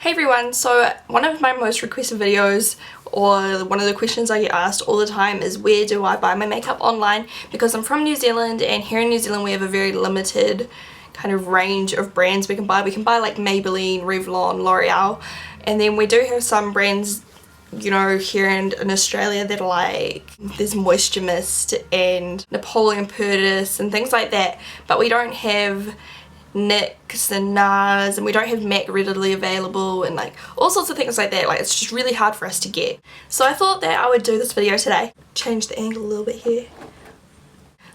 Hey everyone, so one of my most requested videos, or one of the questions I get asked all the time, is where do I buy my makeup online, because I'm from New Zealand and here in New Zealand we have a very limited kind of range of brands we can buy. We can buy like Maybelline, Revlon, L'Oreal, and then we do have some brands, you know, here in Australia that are like, there's Moisture Mist and Napoleon Perdis and things like that, but we don't have NYX and NARS, and we don't have MAC readily available, and like all sorts of things like that. Like, it's just really hard for us to get. So I thought that I would do this video today. Change the angle a little bit here.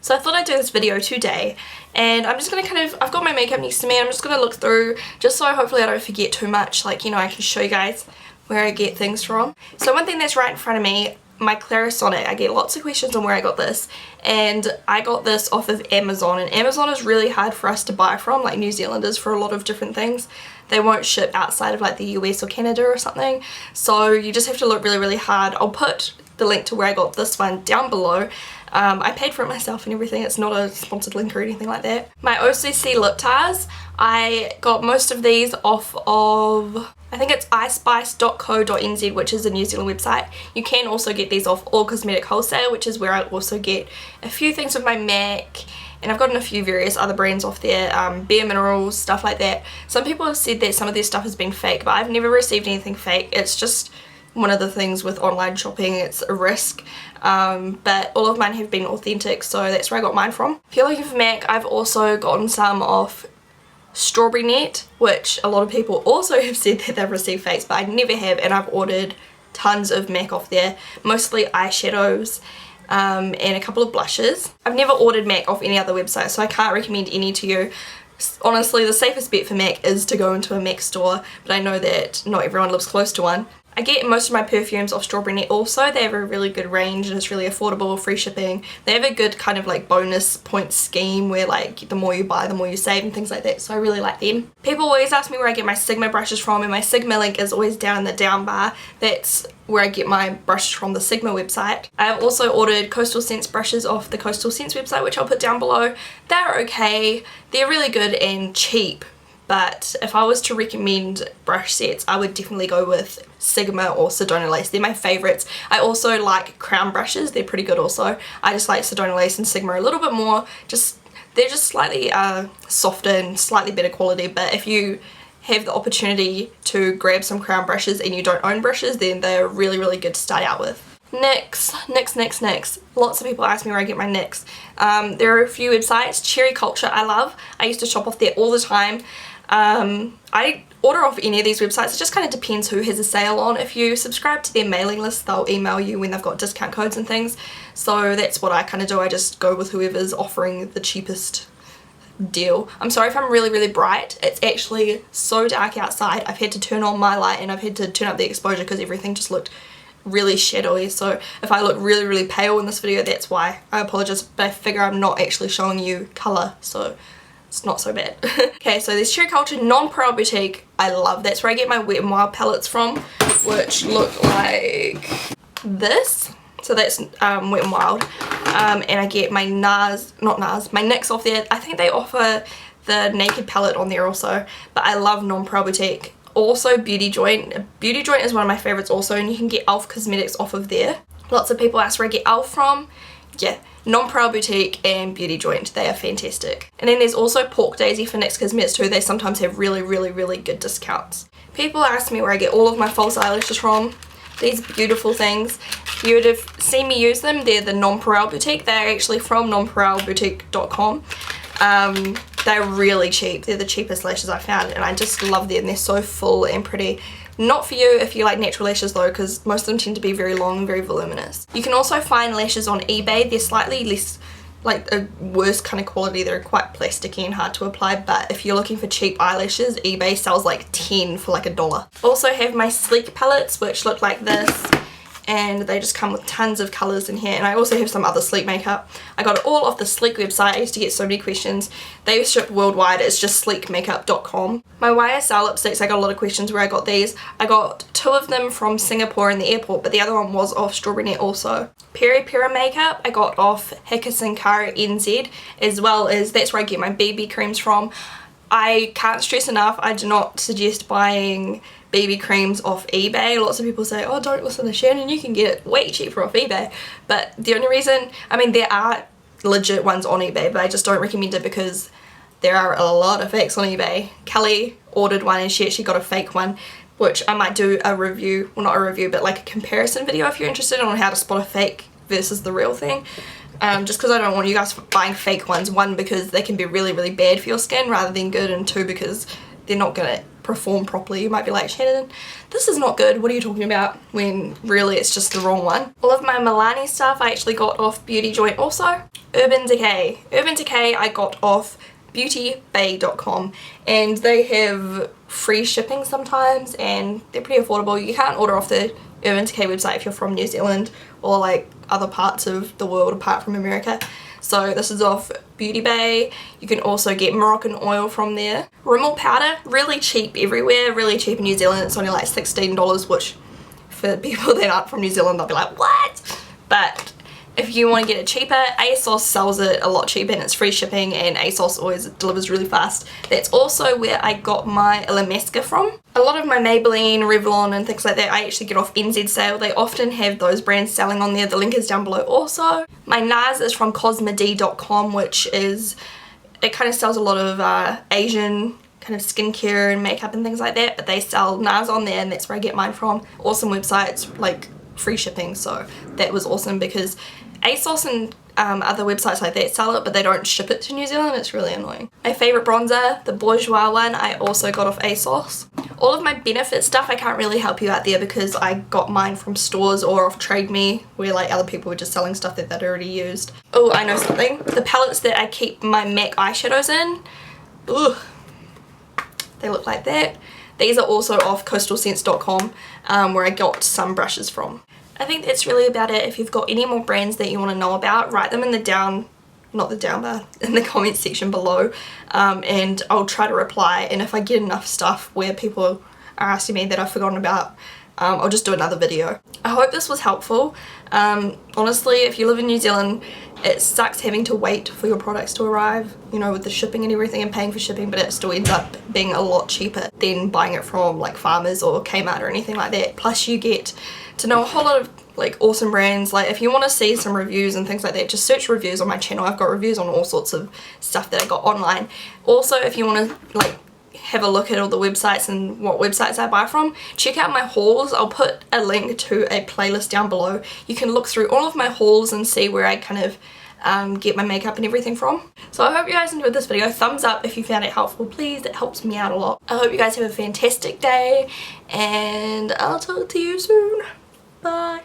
So I thought I'd do this video today, and I'm just gonna I've got my makeup next to me, and I'm just gonna look through just so hopefully I don't forget too much. Like, you know, I can show you guys where I get things from. So one thing that's right in front of me, my Clarisonic. I get lots of questions on where I got this, and I got this off of Amazon, and Amazon is really hard for us to buy from, like New Zealanders, for a lot of different things. They won't ship outside of like the US or Canada or something, so you just have to look really hard. I'll put the link to where I got this one down below. I paid for it myself and everything. It's not a sponsored link or anything like that. My Occ Lip Tars, I got most of these off of, I think it's ispice.co.nz, which is a New Zealand website. You can also get these off All Cosmetic Wholesale, which is where I also get a few things of my MAC, and I've gotten a few various other brands off there, Bare Minerals, stuff like that. Some people have said that some of their stuff has been fake, but I've never received anything fake. It's just one of the things with online shopping, it's a risk, but all of mine have been authentic, so that's where I got mine from. If you're looking for MAC, I've also gotten some off Strawberry Net, which a lot of people also have said that they've received fakes, but I never have, and I've ordered tons of MAC off there, mostly eyeshadows and a couple of blushes. I've never ordered MAC off any other website, so I can't recommend any to you. Honestly, the safest bet for MAC is to go into a MAC store, but I know that not everyone lives close to one. I get most of my perfumes off Strawberry Net also. They have a really good range and it's really affordable, free shipping. They have a good kind of like bonus point scheme where like the more you buy, the more you save and things like that, so I really like them. People always ask me where I get my Sigma brushes from, and my Sigma link is always down in the down bar. That's where I get my brushes from, the Sigma website. I've also ordered Coastal Scents brushes off the Coastal Scents website, which I'll put down below. They're okay, they're really good and cheap. But if I was to recommend brush sets, I would definitely go with Sigma or Sedona Lace. They're my favourites. I also like Crown brushes. They're pretty good also. I just like Sedona Lace and Sigma a little bit more. They're just slightly softer and slightly better quality. But if you have the opportunity to grab some Crown brushes and you don't own brushes, then they're really good to start out with. NYX. Lots of people ask me where I get my NYX. There are a few websites. Cherry Culture I love. I used to shop off there all the time. I order off any of these websites. It just kind of depends who has a sale on. If you subscribe to their mailing list, they'll email you when they've got discount codes and things. So that's what I kind of do. I just go with whoever's offering the cheapest deal. I'm sorry if I'm really bright. It's actually so dark outside. I've had to turn on my light and I've had to turn up the exposure because everything just looked really shadowy. So if I look really pale in this video, that's why. I apologize, but I figure I'm not actually showing you colour, so it's not so bad. Okay, so there's Cherry Culture, Non-Pearl Boutique. I love. That's where I get my Wet n Wild palettes from, which look like this. So that's Wet n Wild. And I get my my NYX off there. I think they offer the Naked palette on there also, but I love Non-Pearl Boutique. Also Beauty Joint. Beauty Joint is one of my favourites also, and you can get e.l.f. cosmetics off of there. Lots of people ask where I get e.l.f. from. Yeah, Non-Pearl Boutique and Beauty Joint, they are fantastic. And then there's also Pork Daisy for NYX Cosmetics too. They sometimes have really good discounts. People ask me where I get all of my false eyelashes from. These beautiful things. You would have seen me use them. They're the Non-Pearl Boutique. They're actually from nonpareilboutique.com. They're really cheap. They're the cheapest lashes I found, and I just love them. They're so full and pretty. Not for you if you like natural lashes though, because most of them tend to be very long and very voluminous. You can also find lashes on eBay. They're slightly less, like a worse kind of quality. They're quite plasticky and hard to apply, but if you're looking for cheap eyelashes, eBay sells like 10 for like $1. Also have my Sleek palettes, which look like this, and they just come with tons of colours in here. And I also have some other Sleek makeup. I got it all off the Sleek website. I used to get so many questions. They ship worldwide. It's just sleekmakeup.com. My YSL lipsticks, I got a lot of questions where I got these. I got 2 of them from Singapore in the airport, but the other one was off Strawberry Net also. Peri Pera makeup I got off Hikasankara NZ, as well as that's where I get my BB creams from. I can't stress enough, I do not suggest buying BB creams off eBay. Lots of people say, oh, don't listen to Shannon, you can get it way cheaper off eBay. But the only reason, I mean, there are legit ones on eBay, but I just don't recommend it because there are a lot of fakes on eBay. Kelly ordered one and she actually got a fake one, which I might do a review, well not a review, but like a comparison video if you're interested on how to spot a fake versus the real thing. Just because I don't want you guys buying fake ones. One, because they can be really, really bad for your skin rather than good, and two, because they're not going to perform properly. You might be like, Shannon, this is not good, what are you talking about? When really it's just the wrong one. All of my Milani stuff I actually got off Beauty Joint also. Urban Decay. Urban Decay I got off beautybay.com, and they have free shipping sometimes and they're pretty affordable. You can't order off the Urban Decay website if you're from New Zealand or like other parts of the world apart from America. So this is off Beauty Bay. You can also get Moroccan oil from there. Rimmel powder, really cheap everywhere, really cheap in New Zealand. It's only like $16, which for people that aren't from New Zealand they'll be like, what? But if you want to get it cheaper, ASOS sells it a lot cheaper and it's free shipping, and ASOS always delivers really fast. That's also where I got my Illamasqua from. A lot of my Maybelline, Revlon and things like that I actually get off NZ sale. They often have those brands selling on there. The link is down below also. My NARS is from cosmedy.com, which is, it kind of sells a lot of Asian kind of skincare and makeup and things like that, but they sell NARS on there and that's where I get mine from. Awesome websites, like free shipping, so that was awesome because ASOS and other websites like that sell it, but they don't ship it to New Zealand. It's really annoying. My favourite bronzer, the Bourjois one, I also got off ASOS. All of my Benefit stuff I can't really help you out there because I got mine from stores or off Trade Me, where like other people were just selling stuff that they'd already used. Oh, I know something. The palettes that I keep my MAC eyeshadows in, ugh, they look like that. These are also off coastalscents.com, where I got some brushes from. I think that's really about it. If you've got any more brands that you want to know about, write them in the in the comments section below, and I'll try to reply. And if I get enough stuff where people are asking me that I've forgotten about, I'll just do another video. I hope this was helpful. Honestly, if you live in New Zealand, it sucks having to wait for your products to arrive, you know, with the shipping and everything and paying for shipping, but it still ends up being a lot cheaper than buying it from like Farmers or Kmart or anything like that. Plus you get to know a whole lot of like awesome brands. Like if you want to see some reviews and things like that, just search reviews on my channel. I've got reviews on all sorts of stuff that I got online. Also, if you want to like have a look at all the websites and what websites I buy from, check out my hauls. I'll put a link to a playlist down below. You can look through all of my hauls and see where I kind of get my makeup and everything from. So I hope you guys enjoyed this video. Thumbs up if you found it helpful, please. It helps me out a lot. I hope you guys have a fantastic day and I'll talk to you soon. Bye.